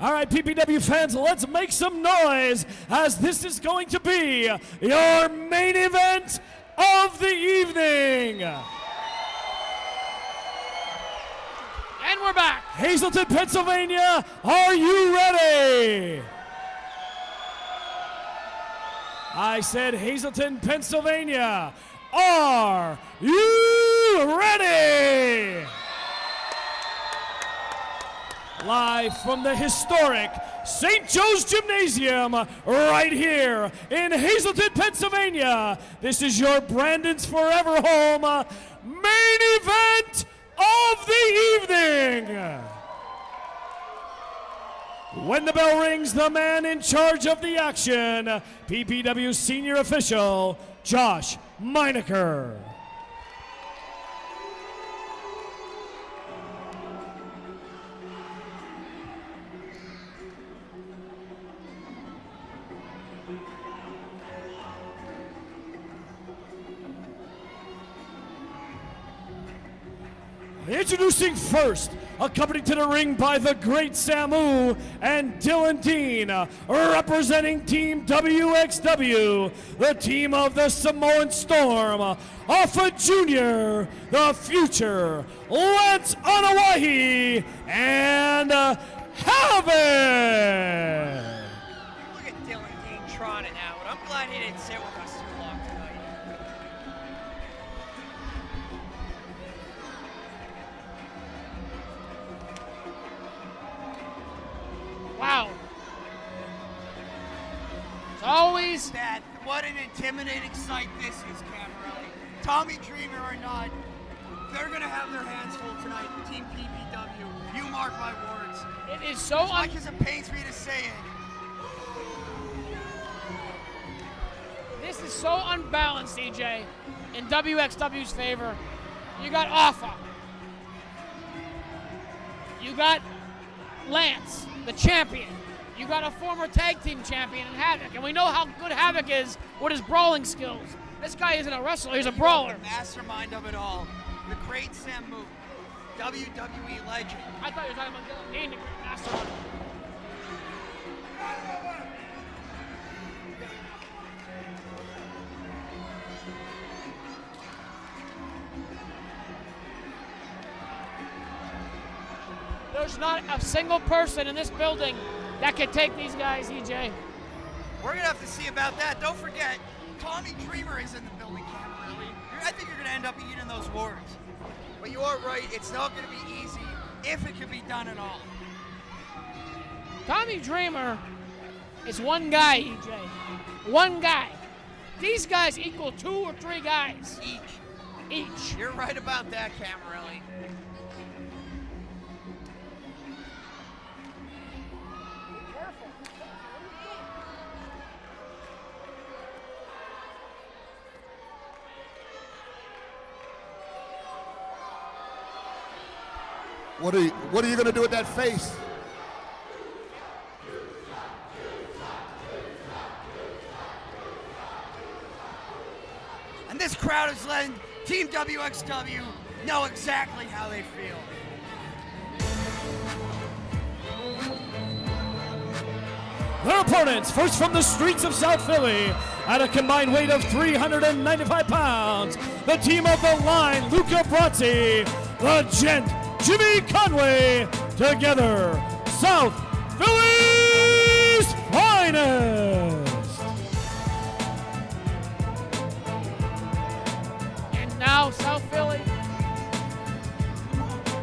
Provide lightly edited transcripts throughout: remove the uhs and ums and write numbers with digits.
All right, PPW fans, let's make some noise as this is going to be your main event of the evening. And we're back. Hazleton, Pennsylvania, are you ready? I said Hazleton, Pennsylvania, are you ready? Live from the historic St. Joe's Gymnasium right here in Hazleton, Pennsylvania. This is your Brandon's Forever Home main event of the evening. When the bell rings, the man in charge of the action, PPW senior official, Josh Meinecker. Introducing first, accompanied to the ring by the great Samu and Dylan Dean, representing Team WXW, the team of the Samoan Storm, Afa Jr., the future, Lance Anoai, and Havoc. Look at Dylan Dean trotting out. I'm glad he didn't sit with us too long tonight. Wow. It's always that. What an intimidating sight this is, Camarelli. Tommy Dreamer or not, they're going to have their hands full tonight. Team PPW. You mark my words. It is so as much as it pains me to say it. This is so unbalanced, EJ, in WXW's favor. You got Afa. You got Lance, the champion. You got a former tag team champion in Havoc, and we know how good Havoc is with his brawling skills. This guy isn't a wrestler, he's a brawler. The mastermind of it all, the great Samu, WWE legend. I thought you were talking about Dylan Dean, the great mastermind. There's not a single person in this building that can take these guys, EJ. We're going to have to see about that. Don't forget, Tommy Dreamer is in the building, Camarelli. I think you're going to end up eating those words. But you are right, it's not going to be easy if it can be done at all. Tommy Dreamer is one guy, EJ. One guy. These guys equal 2 or 3 guys. Each. You're right about that, Camarelli. What are you going to do with that face? And this crowd is letting Team WXW know exactly how they feel. Their opponents, first from the streets of South Philly, at a combined weight of 395 pounds, the team of the Line, Luca Brazzi, the Gent, Jimmy Conway, together, South Philly's finest. And now South Philly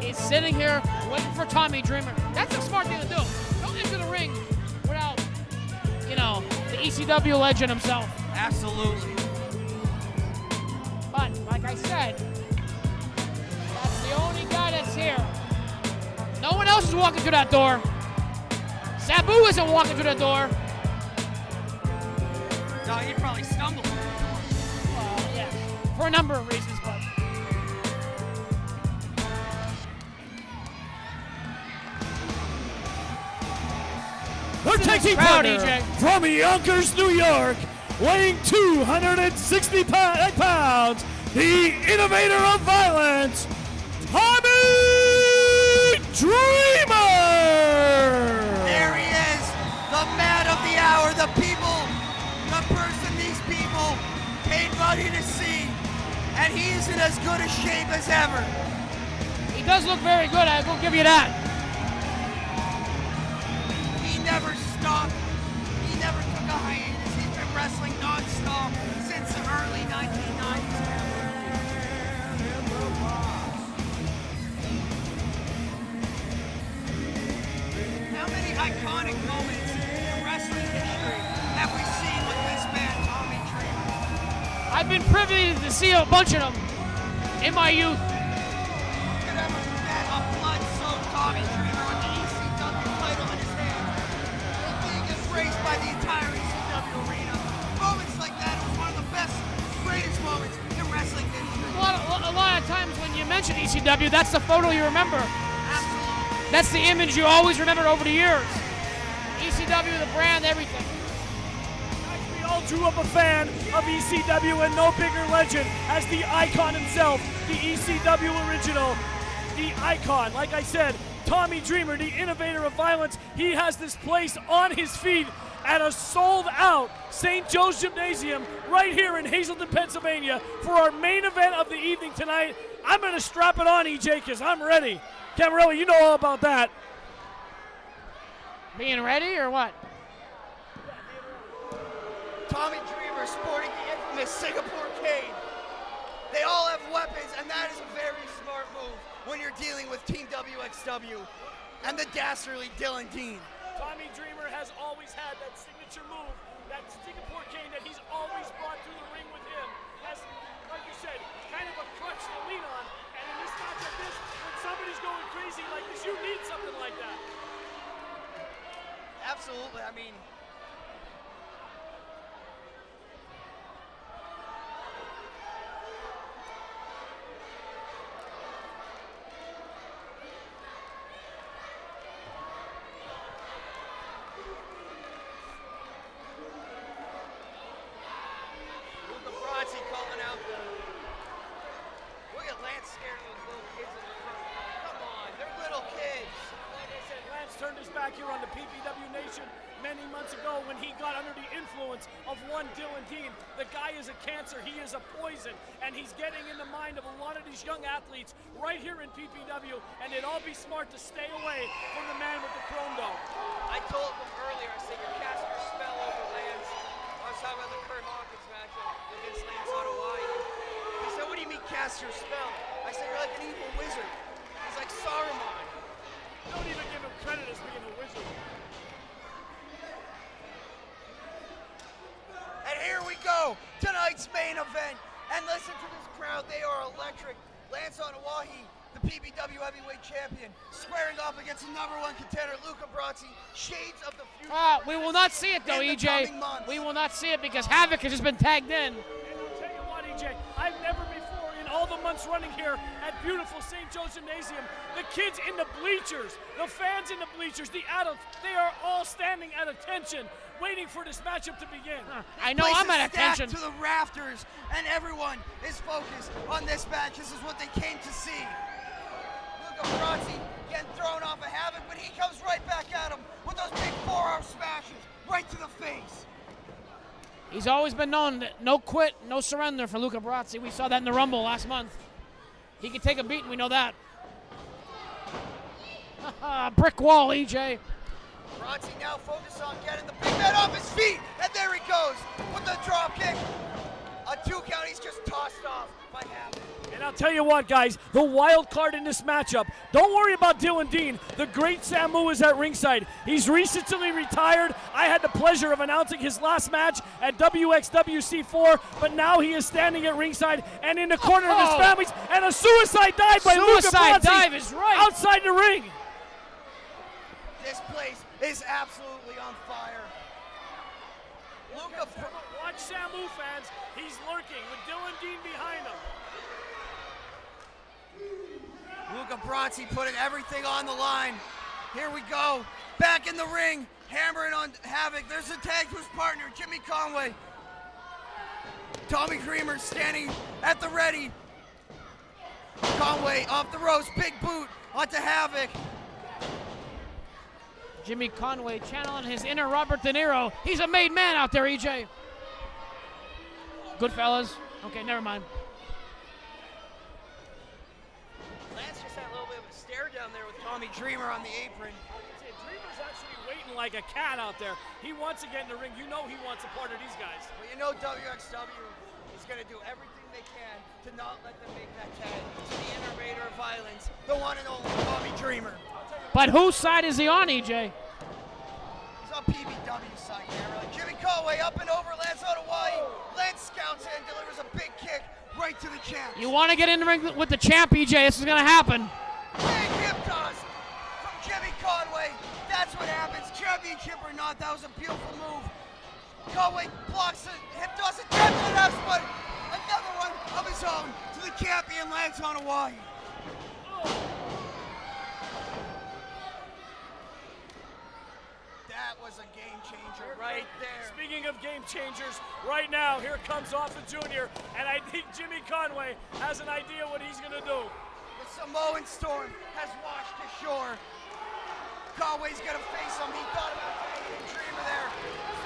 is sitting here waiting for Tommy Dreamer. That's a smart thing to do. Don't enter the ring without, the ECW legend himself. Absolutely. But, like I said, that's the only guy that's here. No one else is walking through that door. Sabu isn't walking through that door. No, he probably stumbled. Well, yeah, for a number of reasons, but. Their tag team partner from Yonkers, New York, weighing 260 pounds, the innovator of violence, Tommy Dreamer! There that he is in as good a shape as ever. He does look very good, I will give you that. He never stopped. He never took a hiatus. He's been wrestling non-stop since the early 1990s. How many iconic moments in wrestling history have we seen with this man, Tommy Dreamer? I've been privy to see a bunch of them in my youth. Could ever forget a blood-soaked Tommy Dreamer with the ECW title in his hand, being embraced by the entire ECW arena? Moments like that was one of the best, greatest moments in wrestling history. A lot of times when you mention ECW, that's the photo you remember. Absolutely. That's the image you always remember over the years. ECW, the brand, everything. We all grew up a fan of ECW, and no bigger legend as the icon himself, the ECW original, the icon. Like I said, Tommy Dreamer, the innovator of violence. He has this place on his feet at a sold-out St. Joe's Gymnasium right here in Hazleton, Pennsylvania for our main event of the evening tonight. I'm going to strap it on, EJ, because I'm ready. Camarelli, you know all about that. Being ready or what? Tommy Dreamer sporting the infamous Singapore cane. They all have weapons, and that is a very smart move when you're dealing with Team WXW and the dastardly Dylan Dean. Tommy Dreamer has always had that signature move, that Singapore cane that he's always brought through the ring with him. As, like you said, kind of a crutch to lean on. And in this match like this, when somebody's going crazy like this, you need something like that. Absolutely, I mean, calling out the. Look at Lance scaring those little kids in the front. Come on, they're little kids. Like I said, Lance turned his back here on the PPW Nation many months ago when he got under the influence of one Dylan Dean. The guy is a cancer, he is a poison, and he's getting in the mind of a lot of these young athletes right here in PPW, and it'd all be smart to stay away from the man with the chrome dome. I told him earlier, I said, you're casting your spell over Lance. I was talking about the Kurt Hawkins match against Lance Anoai. He said, what do you mean cast your spell? I said, you're like an evil wizard. He's like Saruman. Don't even give him credit as being a wizard. And here we go, tonight's main event. And listen to this crowd, they are electric. Lance Anoai, the PPW Heavyweight Champion, squaring off against the #1 contender, Luca Brasi. Shades of the future. We will not see it though, EJ. We will not see it because Havoc has just been tagged in. And I'll tell you what, EJ, I've never before in all the months running here at beautiful St. Joe's Gymnasium, the kids in the bleachers, the fans in the bleachers, the adults, they are all standing at attention, waiting for this matchup to begin. I know I'm at attention. To the rafters, and everyone is focused on this match. This is what they came to see. Luca Brasi getting thrown off of Havoc, but he comes right back at him with those big forearm smashes right to the face. He's always been known that no quit, no surrender for Luca Brasi. We saw that in the Rumble last month. He can take a beating, we know that. Brick wall, EJ. Brasi now focused on getting the big man off his feet, and there he goes with the drop kick. A 2 count, he's just tossed off by Havoc. And I'll tell you what, guys, the wild card in this matchup, don't worry about Dylan Dean. The great Samu is at ringside. He's recently retired. I had the pleasure of announcing his last match at WXWC4, but now he is standing at ringside and in the corner of his family, and a suicide dive by Luca Brasi. Suicide dive is right. Outside the ring. This place is absolutely on fire. Watch Samu, fans. He's lurking with Dylan Dean behind him. Luca Brasi putting everything on the line. Here we go. Back in the ring. Hammering on Havoc. There's a tag to his partner, Jimmy Conway. Tommy Dreamer standing at the ready. Conway off the ropes. Big boot onto Havoc. Jimmy Conway channeling his inner Robert De Niro. He's a made man out there, EJ. Good fellas. Okay, never mind. Tommy Dreamer on the apron. Dreamer's actually waiting like a cat out there. He wants to get in the ring. You know he wants a part of these guys. Well, you know WXW is going to do everything they can to not let them make that tag to the innovator of violence, the one and only Tommy Dreamer. But whose side is he on, EJ? He's on PBW's side here. Jimmy Conway up and over, lands on Hawaii. Lance scouts in, delivers a big kick right to the champ. You want to get in the ring with the champ, EJ. This is going to happen. Big hip toss from Jimmy Conway. That's what happens, championship or not. That was a beautiful move. Conway blocks it, hip toss, attempts to us, but another one of his own to the champion, lands on Hawaii. That was a game changer right there. Speaking of game changers, right now, here comes Afa Jr., and I think Jimmy Conway has an idea what he's going to do. The Samoan storm has washed ashore. Conway's going to face him. He thought about taking Dreamer there.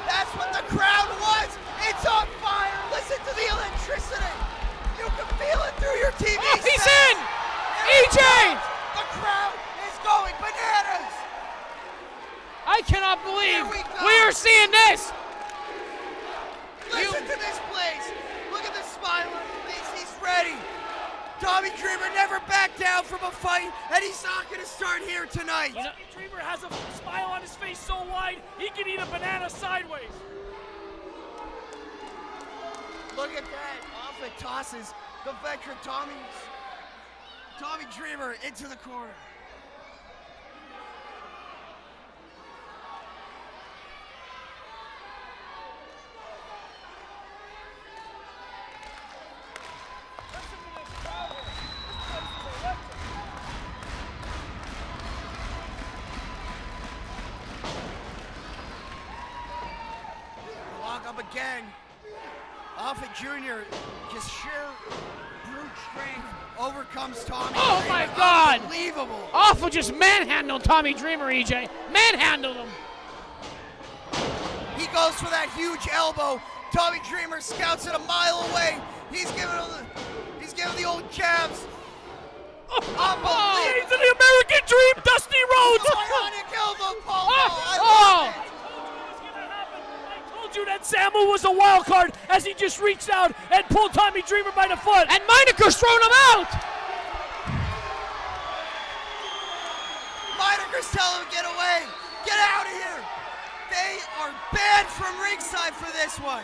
That's what the crowd was. It's on fire. Listen to the electricity. You can feel it through your TV Oh, he's set. in! EJ! The crowd is going bananas. I cannot believe Here we go. we are seeing this. Listen to this place. Look at the smile on his face. He's ready. Tommy Dreamer never backed down from a fight, and he's not going to start here tonight. Tommy Dreamer has a smile on his face so wide, he can eat a banana sideways. Look at that. Off it tosses the veteran Tommy Dreamer into the corner. Lock up again. Afa Jr. just sheer brute strength overcomes Tommy. Oh Dreamer. my God! Unbelievable. Awful just manhandled Tommy Dreamer, EJ. Manhandled him. He goes for that huge elbow. Tommy Dreamer scouts it a mile away. He's giving the old jabs. Unbelievable. He's in the American Dream, Dusty Rhodes. Bionic elbow, Paul. Oh! I told you that Samu was a wild card as he just reached out and pulled Tommy Dreamer by the foot. And Meineker's thrown him out. Meineker's telling him, get away. Get out of here. They are banned from ringside for this one.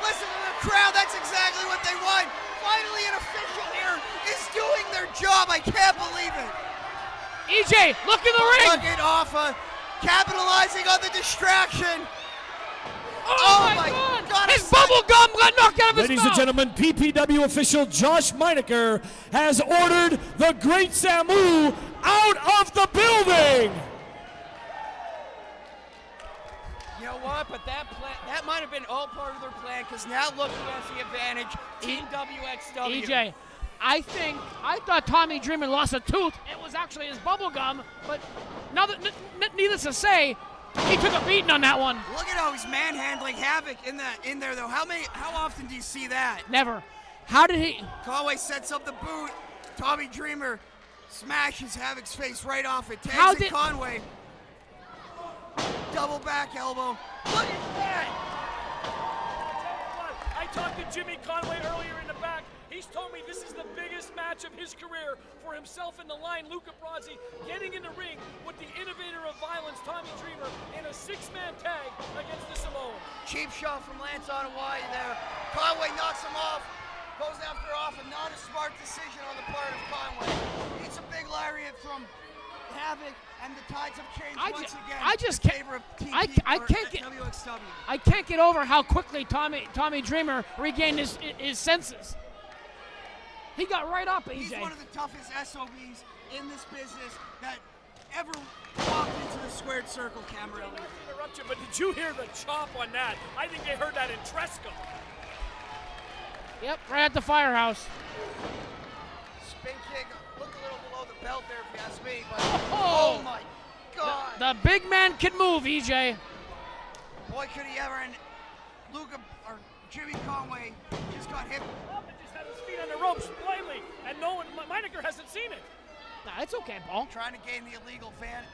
Listen to the crowd, that's exactly what they want. Finally an official here is doing their job. I can't believe it. EJ, look in the ring. Look at Afa capitalizing on the distraction. Oh my God. His bubble gum got knocked out of his Ladies mouth. and gentlemen, PPW official Josh Meineker has ordered the Great Samu out of the building. You know what? But that might have been all part of their plan, because now look who has the advantage. Team WXW. EJ, I thought Tommy Dreamer lost a tooth. It was actually his bubble gum, but now that needless to say, he took a beating on that one. Look at how he's manhandling Havoc in there though. How often do you see that? Never. How did he? Conway sets up the boot. Tommy Dreamer smashes Havoc's face right off it. How Tags in did- Conway. Double back elbow. Look at that. I talked to Jimmy Conway earlier in the back. He's told me this is the biggest match of his career for himself and the line, Luca Brasi, getting in the ring with the innovator of violence, Tommy Dreamer, in a six-man tag against the Samoan. Cheap shot from Lance on Hawaii there. Conway knocks him off. Goes after Afa. Not a smart decision on the part of Conway. It's a big lariat from Havoc, and the tides have changed once again. I just in can't. favor of Team I can't get. WXW. I can't get over how quickly Tommy Dreamer regained his senses. He got right up, EJ. He's one of the toughest SOBs in this business that ever walked into the squared circle, Camarelli. Not to interrupt you, but did you hear the chop on that? I think they heard that in Tresco. Yep, right at the firehouse. Spin kick, look a little below the belt there if you ask me, but Oh! oh my God. The big man can move, EJ. Boy, could he ever, and Luca, or Jimmy Conway just got hit. Afa just had his ropes lately, and no one, Meinecker hasn't seen it. Nah, it's okay, Paul. Trying to gain the illegal advantage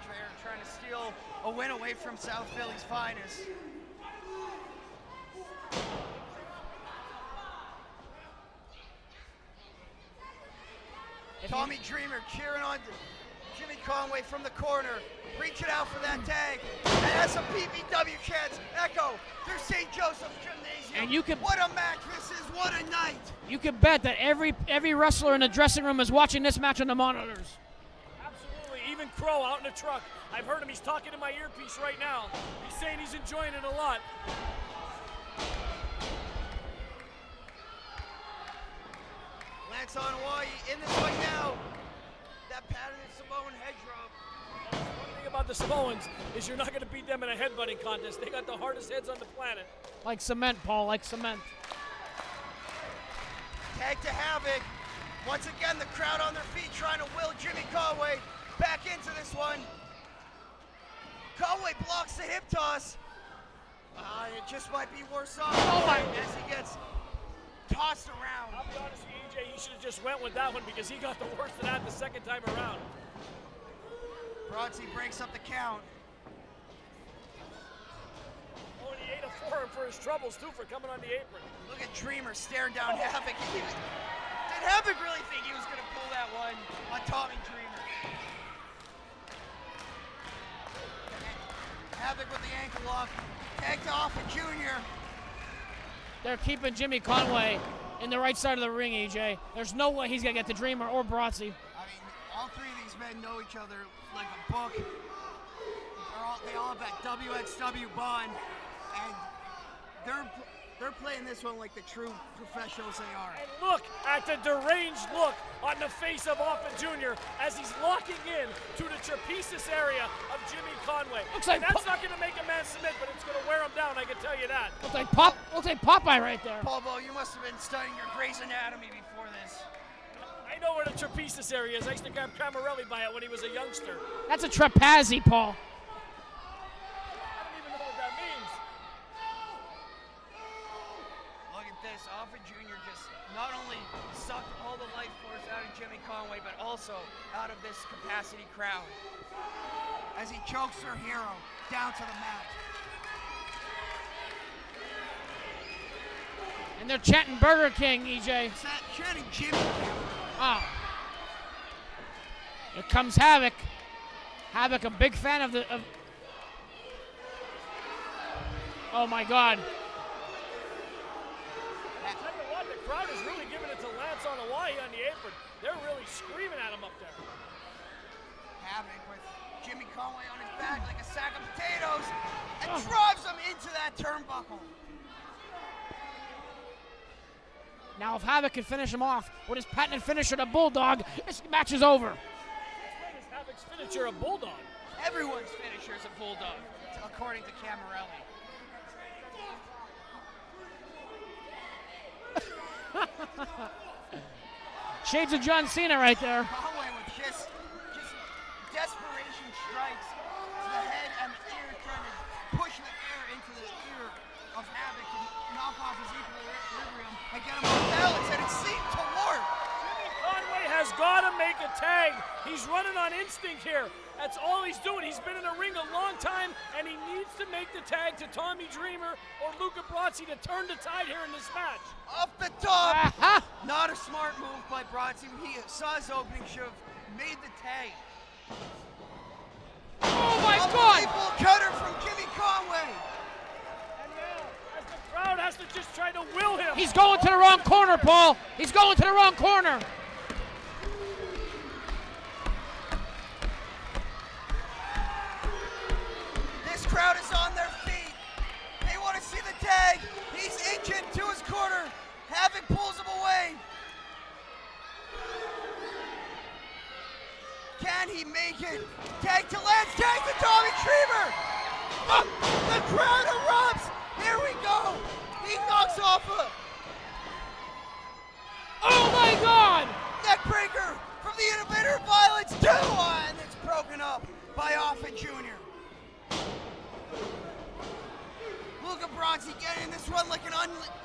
there, trying to steal a win away from South Philly's finest. Tommy Dreamer cheering on Jimmy Conway from the corner, reaching out for that tag, and that's some PPW chants echo through St. Joseph's Gymnasium. And what a match this is, what a night. You can bet that every wrestler in the dressing room is watching this match on the monitors. Absolutely, even Crow out in the truck. I've heard him, he's talking in my earpiece right now. He's saying he's enjoying it a lot. Lance Anoai in this one now. That patented Samoan head drop. One thing about the Samoans is you're not going to beat them in a headbutting contest. They got the hardest heads on the planet. Like cement, Paul, like cement. Tag to Havoc. Once again, the crowd on their feet trying to will Jimmy Conway back into this one. Conway blocks the hip toss. It just might be worse off as he gets tossed around. I'll be honest with you, EJ, he should have just went with that one because he got the worst of that the second time around. Brodsky breaks up the count. Oh, and he ate a forearm for his troubles, too, for coming on the apron. Look at Dreamer staring down Havoc. Did Havoc really think he was going to pull that one on Tommy Dreamer? Havoc with the ankle lock. Tag to Afa Jr. They're keeping Jimmy Conway in the right side of the ring, EJ. There's no way he's going to get to Dreamer or Brodsky. I mean, all three of these men know each other like a book. They all have that WXW bond, and they're playing this one like the true professionals they are. And look at the deranged look on the face of Afa Jr. as he's locking in to the trapezius area of Jimmy Conway. Looks like that's not going to make a man submit, but it's going to wear him down, I can tell you that. Looks like Popeye right there. Paul Bo, you must have been studying your Grey's Anatomy before this. I know where the trapezius area is. I used to grab Camarelli by it when he was a youngster. That's a trapezie, Paul. I don't even know what that means. Look at this. Afa Jr. just not only sucked all the life force out of Jimmy Conway, but also out of this capacity crowd as he chokes their hero down to the mat. And they're chanting Burger King, EJ. Is that chanting Jimmy? Oh. Here comes Havoc. Havoc, a big fan of oh my God. I'll tell you what, the crowd is really giving it to Lance Anoai on the apron. They're really screaming at him up there. Havoc with Jimmy Conway on his back like a sack of potatoes and drives him into that turnbuckle. Now if Havoc can finish him off with his patented finisher, the Bulldog, this match is over. Is Havoc's finisher a Bulldog? Everyone's finisher is a Bulldog, according to Camarelli. Shades of John Cena right there. Conway with just desperation strikes to the head and the ear, trying to push the air into the ear of Havoc and knock off his equilibrium and get him off balance, and it seemed to work. Jimmy Conway has got to make a tag. He's running on instinct here. That's all he's doing. He's been in the ring a long time, and he needs to make the tag to Tommy Dreamer or Luca Brasi to turn the tide here in this match. Off the top. Not a smart move by Brasi. He saw his opening, should have made the tag. Oh my God! Unbelievable cutter from Jimmy Conway. And now, as the crowd has to just try to will him. He's going to the wrong corner, Paul. He's going to the wrong corner. This crowd is on their feet. They want to see the tag. He's inching to his corner. Havoc pulls him away. Can he make it? Tag to Lance, tag to Tommy Dreamer. The crowd erupts. Here we go. He knocks off a Oh my God! neckbreaker from the Innovator of Violence 2, and it's broken up by Afa Jr. Luca Brasi getting in this one like an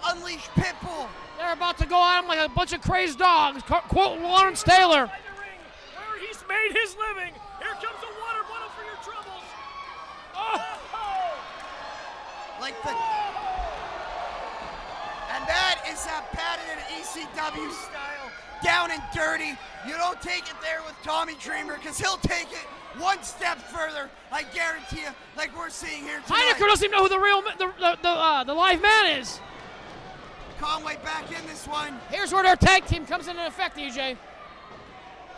unleashed pit bull. They're about to go at him like a bunch of crazed dogs. Quote Lawrence Taylor. Where he's made his living. Here comes a water bottle for your troubles. Oh! Like the... And that is that patented ECW style. Down and dirty. You don't take it there with Tommy Dreamer because he'll take it one step further. I guarantee you, like we're seeing here tonight. Heinecker doesn't even know who the real the live man is. Conway back in this one. Here's where their tag team comes into effect, EJ.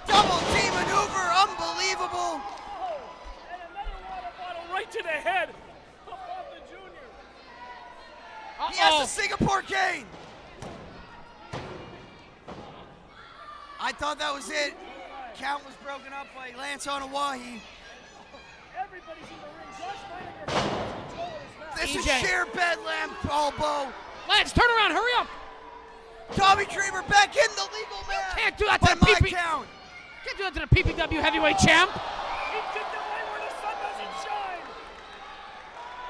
Double team maneuver, unbelievable. And another water bottle right to the head of Afa Jr. He has the Singapore cane. I thought that was it. Count was broken up by Lance Anoai. Everybody's in the ring. Josh Heinecker has control of his match. This is EJ. sheer bedlam, elbow. Lance, turn around, hurry up. Tommy Dreamer back in the legal man. Can't do that by to the my PP. count. Can't do that to the PPW heavyweight champ. He kicked him right where the sun doesn't shine.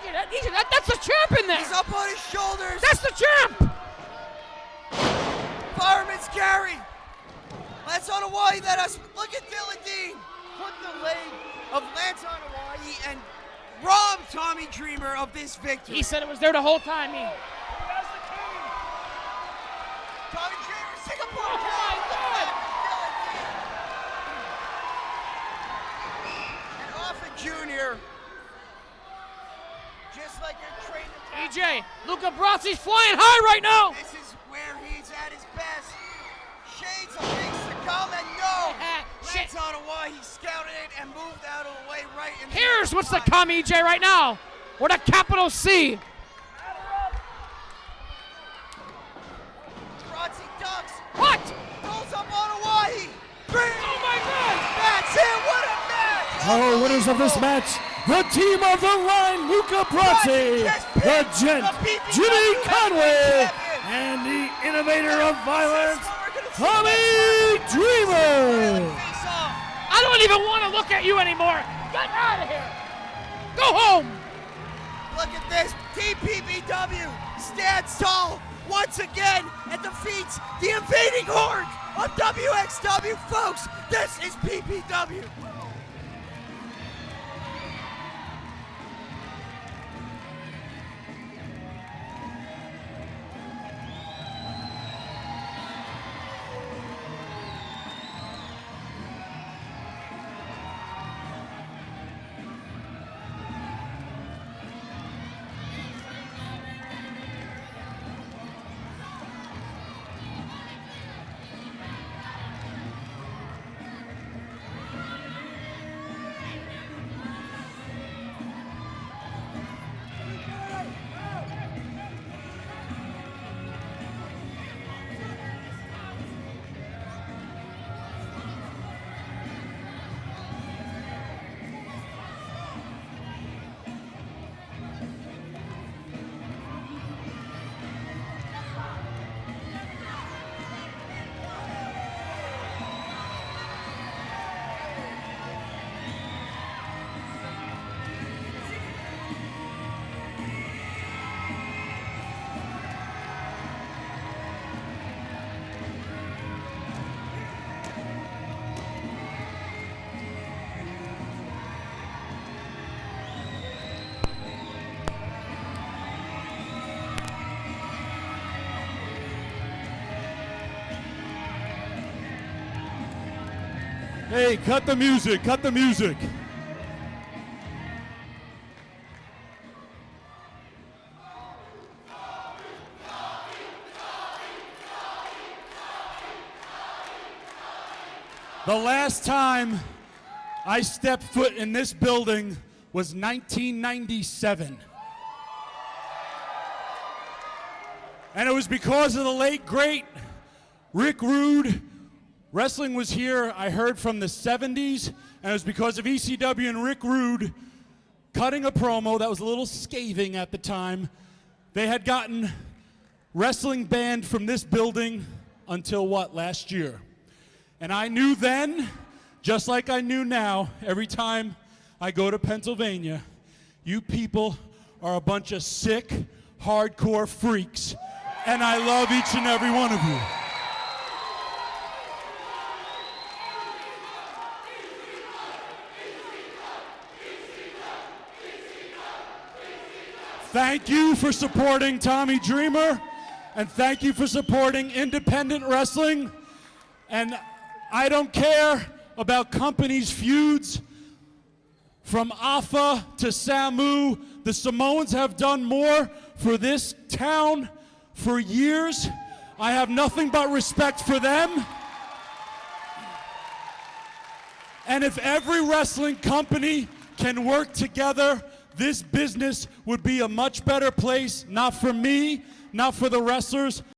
Yeah, that's the champ in there. He's up on his shoulders. That's the champ. Fireman's carry. Lance Anoai, let us look at Dylan Dean. Put the leg of Lance Anoai and rob Tommy Dreamer of this victory. He said it was there the whole time. He has the cane. Tommy Dreamer, Singapore. Oh my God. And Afa Jr. Just like you're trained to EJ, Luca Brasi's flying high right now. This is where he's at his best. Shades of things to come, and no! Lance Anoai, he scouted it and moved out of the way right in the Here's what's to come, EJ, right now. With a capital C. Brasi ducks. What? Throws up Anoai. Oh my God! That's it. What a match! Our winners of this match, the team of the line, Luca Brasi, the gent, Jimmy Conway, and the innovator of violence, Tommy Dreamer. I don't even want to look at you anymore. Get out of here. Go home. Look at this. TPBW stands tall once again and defeats the invading horde of WXW. Folks, this is PPW. Hey, cut the music, cut the music. The last time I stepped foot in this building was 1997. And it was because of the late, great Rick Rude. Wrestling was here, I heard, from the 70s, and it was because of ECW and Rick Rude cutting a promo that was a little scathing at the time. They had gotten wrestling banned from this building until what, last year. And I knew then, just like I knew now, every time I go to Pennsylvania, you people are a bunch of sick, hardcore freaks. And I love each and every one of you. Thank you for supporting Tommy Dreamer, and thank you for supporting independent wrestling. And I don't care about companies' feuds. From Afa to Samu, the Samoans have done more for this town for years. I have nothing but respect for them. And if every wrestling company can work together, this business would be a much better place, not for me, not for the wrestlers,